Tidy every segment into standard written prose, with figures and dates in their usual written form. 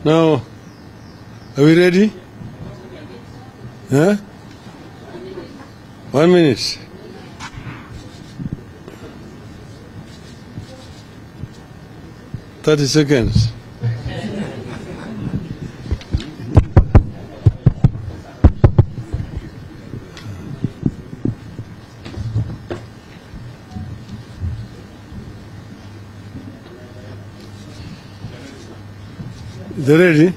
Now, are we ready? Huh? 1 minute. Thirty seconds. Is that ready?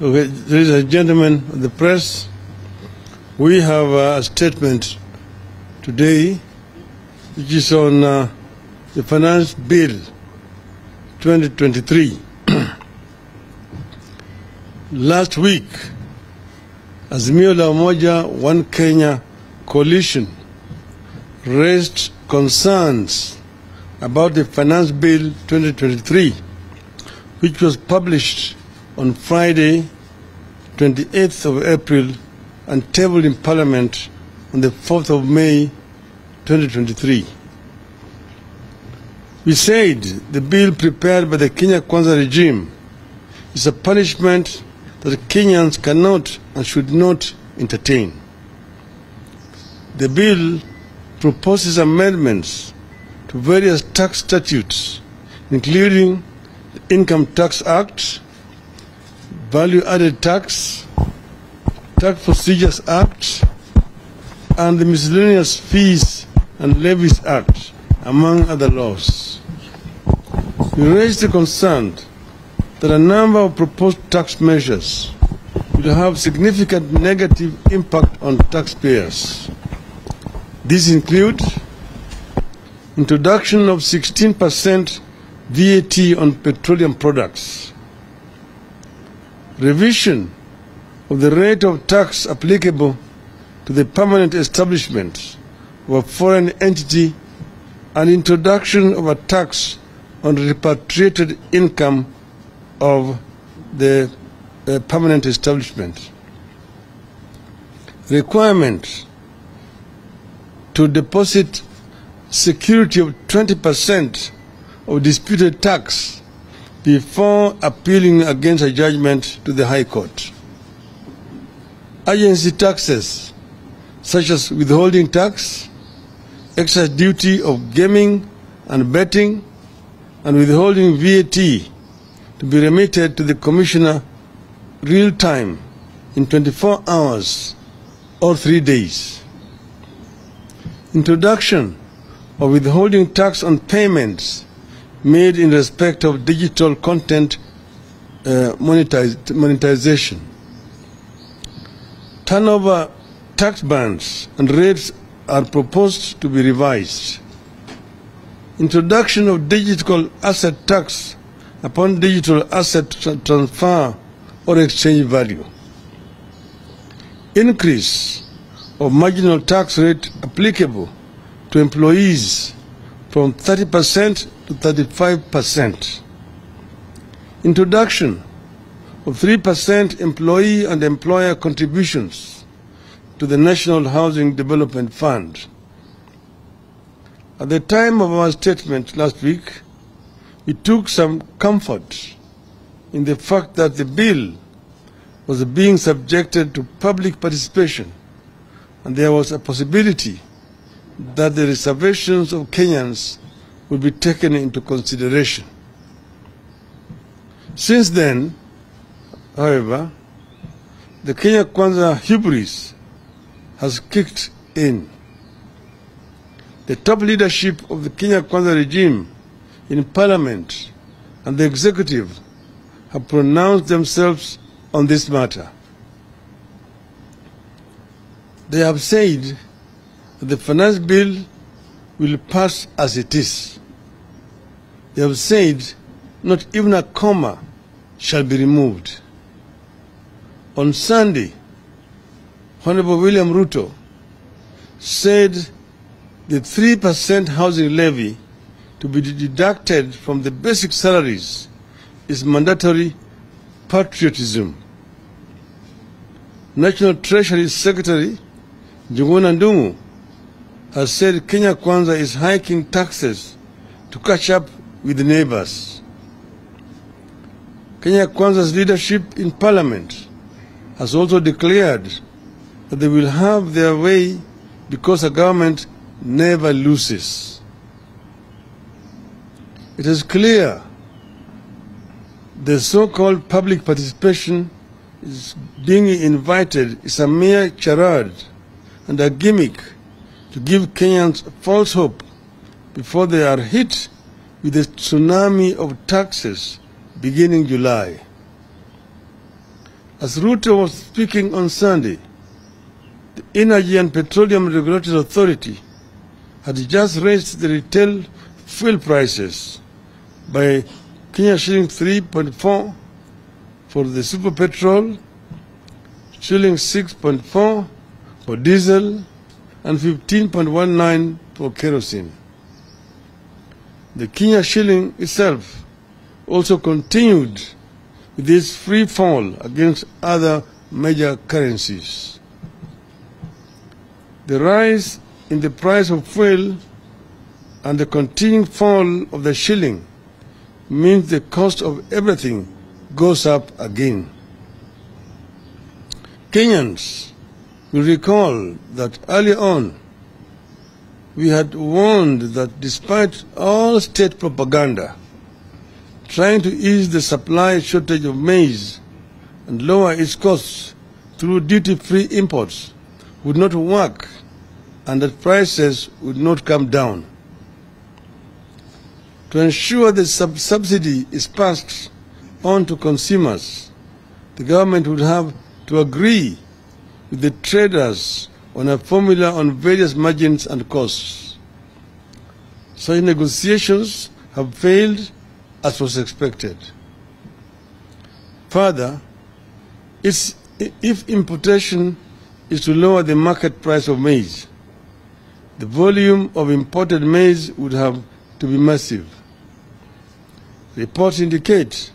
Okay, ladies and gentlemen of the press, we have a statement today which is on the Finance Bill 2023. Last week, Azimio la Umoja One Kenya coalition raised concerns about the Finance Bill 2023, which was published on Friday, 28th of April, and tabled in Parliament on the 4th of May, 2023. We said the bill prepared by the Kenya Kwanza regime is a punishment that Kenyans cannot and should not entertain. The bill proposes amendments to various tax statutes, including the Income Tax Act, Value-Added Tax, Tax Procedures Act, and the Miscellaneous Fees and Levies Act, among other laws. We raised the concern that a number of proposed tax measures will have significant negative impact on taxpayers. These include introduction of 16% VAT on petroleum products, revision of the rate of tax applicable to the permanent establishment of a foreign entity, and introduction of a tax on repatriated income of the permanent establishment. Requirement to deposit security of 20% of disputed tax before appealing against a judgment to the High Court. Agency taxes such as withholding tax, excise duty of gaming and betting, and withholding VAT to be remitted to the Commissioner real time in 24 hours or 3 days. Introduction of withholding tax on payments made in respect of digital content monetization. Turnover tax bands and rates are proposed to be revised. Introduction of digital asset tax upon digital asset transfer or exchange value. Increase of marginal tax rate applicable to employees from 30% to 35%. Introduction of 3% employee and employer contributions to the National Housing Development Fund. At the time of our statement last week, we took some comfort in the fact that the bill was being subjected to public participation, and there was a possibility that the reservations of Kenyans would be taken into consideration. Since then, however, the Kenya Kwanza hubris has kicked in. The top leadership of the Kenya Kwanza regime in Parliament and the executive have pronounced themselves on this matter. They have said that the finance bill will pass as it is. They have said not even a comma shall be removed. On Sunday, Honorable William Ruto said the 3% housing levy to be deducted from the basic salaries is mandatory patriotism. National Treasury Secretary Njuguna Ndung'u has said Kenya Kwanza is hiking taxes to catch up with the neighbors. Kenya Kwanza's leadership in Parliament has also declared that they will have their way because a government never loses. It is clear the so-called public participation is being invited is a mere charade and a gimmick to give Kenyans false hope before they are hit with a tsunami of taxes beginning July. As Ruto was speaking on Sunday, the Energy and Petroleum Regulatory Authority had just raised the retail fuel prices by Kenya shilling 3.4 for the super petrol, shilling 6.4 for diesel, and 15.19 for kerosene. The Kenya shilling itself also continued with this free fall against other major currencies. The rise in the price of fuel and the continuing fall of the shilling means the cost of everything goes up again. Kenyans will recall that earlier on we had warned that despite all state propaganda trying to ease the supply shortage of maize and lower its costs through duty-free imports would not work and that prices would not come down. To ensure the subsidy is passed on to consumers, the government would have to agree with the traders on a formula on various margins and costs. Such negotiations have failed as was expected. Further, if importation is to lower the market price of maize, the volume of imported maize would have to be massive. Reports indicate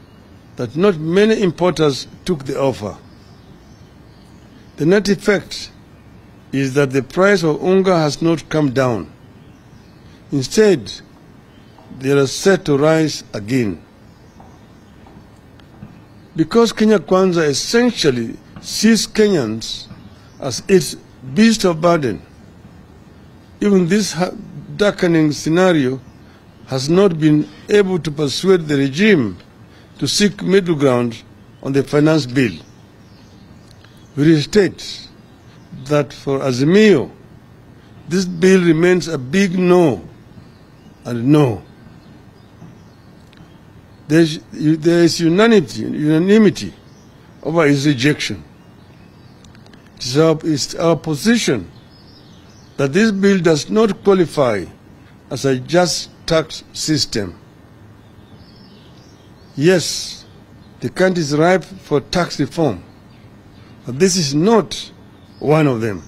that not many importers took the offer. The net effect is that the price of unga has not come down. Instead, they are set to rise again. Because Kenya Kwanza essentially sees Kenyans as its beast of burden, even this darkening scenario has not been able to persuade the regime to seek middle ground on the finance bill. We restate that for Azimio, this bill remains a big no and no. There is unanimity over its rejection. It is our position that this bill does not qualify as a just tax system. Yes, the country is ripe for tax reform, but this is not one of them.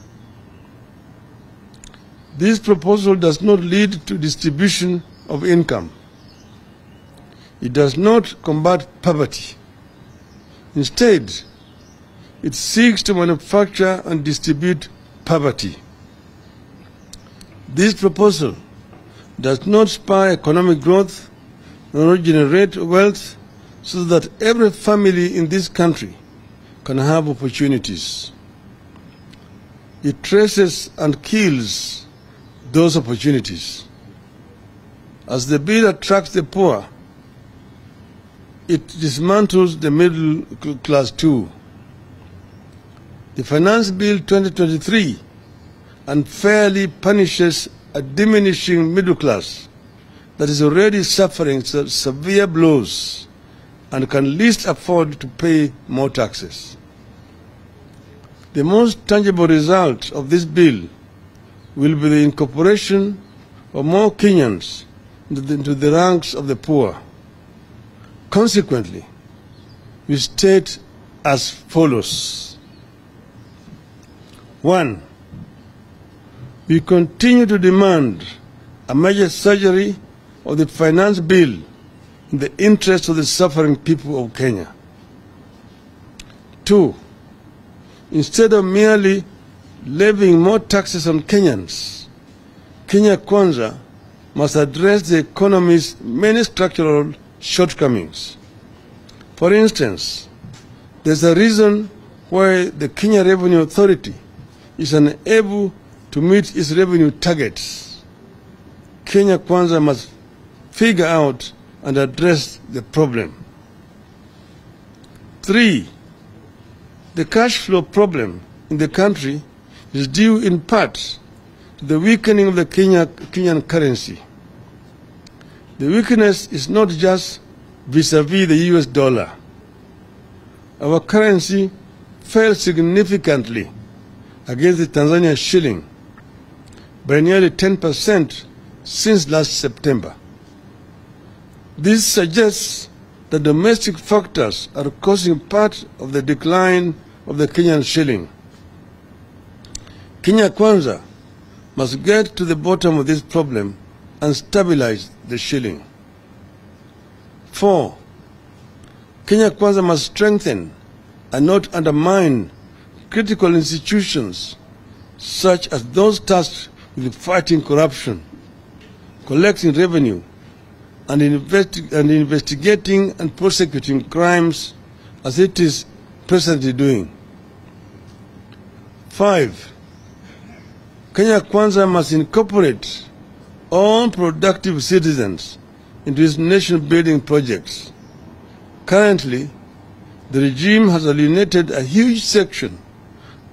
This proposal does not lead to distribution of income. It does not combat poverty. Instead, it seeks to manufacture and distribute poverty. This proposal does not spur economic growth nor generate wealth so that every family in this country can have opportunities. It traces and kills those opportunities. As the bill attracts the poor, it dismantles the middle class too. The Finance Bill 2023 unfairly punishes a diminishing middle class that is already suffering severe blows and can least afford to pay more taxes. The most tangible result of this bill will be the incorporation of more Kenyans into the ranks of the poor. Consequently, we state as follows. 1. We continue to demand a major surgery of the finance bill in the interest of the suffering people of Kenya. 2. Instead of merely levying more taxes on Kenyans, Kenya Kwanza must address the economy's many structural shortcomings. For instance, there's a reason why the Kenya Revenue Authority is unable to meet its revenue targets. Kenya Kwanza must figure out and address the problem. 3. The cash flow problem in the country is due in part to the weakening of the Kenyan currency. The weakness is not just vis-a-vis the US dollar. Our currency fell significantly against the Tanzanian shilling by nearly 10% since last September. This suggests that domestic factors are causing part of the decline of the Kenyan shilling. Kenya Kwanza must get to the bottom of this problem and stabilize the shilling. 4. Kenya Kwanza must strengthen and not undermine critical institutions such as those tasked with fighting corruption, collecting revenue, and investigating and prosecuting crimes as it is presently doing. 5. Kenya Kwanza must incorporate all productive citizens into its nation-building projects. Currently, the regime has alienated a huge section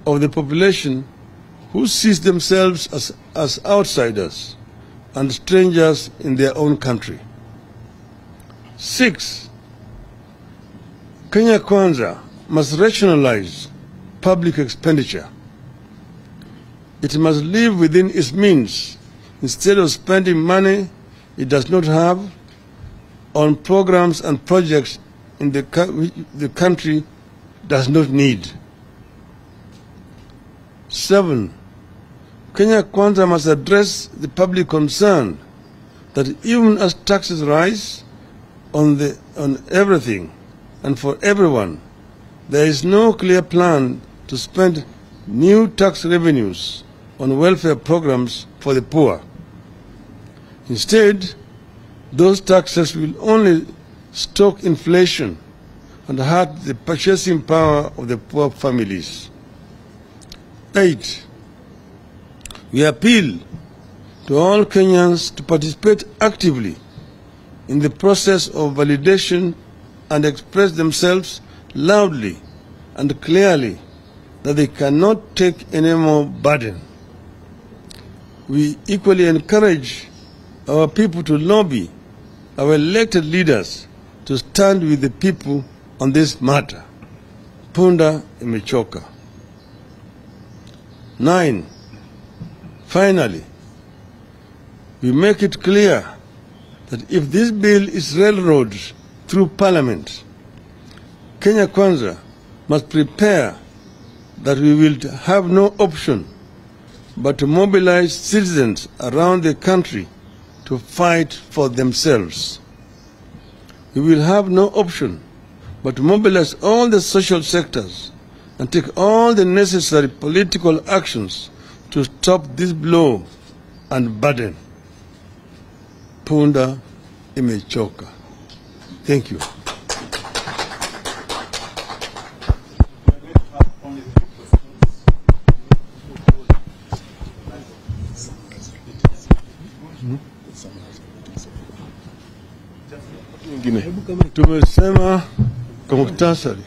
of the population who sees themselves as outsiders and strangers in their own country. 6. Kenya Kwanza must rationalize public expenditure. It must live within its means instead of spending money it does not have on programs and projects in the country does not need. 7. Kenya Kwanza must address the public concern that even as taxes rise on everything and for everyone, there is no clear plan to spend new tax revenues on welfare programs for the poor. Instead, those taxes will only stoke inflation and hurt the purchasing power of the poor families. 8. We appeal to all Kenyans to participate actively in the process of validation and express themselves loudly and clearly that they cannot take any more burden. We equally encourage our people to lobby our elected leaders to stand with the people on this matter. Punda imechoka. 9. Finally, we make it clear that if this bill is railroaded through Parliament, Kenya Kwanza must prepare that we will have no option but to mobilize citizens around the country to fight for themselves. We will have no option but to mobilize all the social sectors and take all the necessary political actions to stop this blow and burden. Punda imechoka. Thank you. Tumesema kwa muhtasari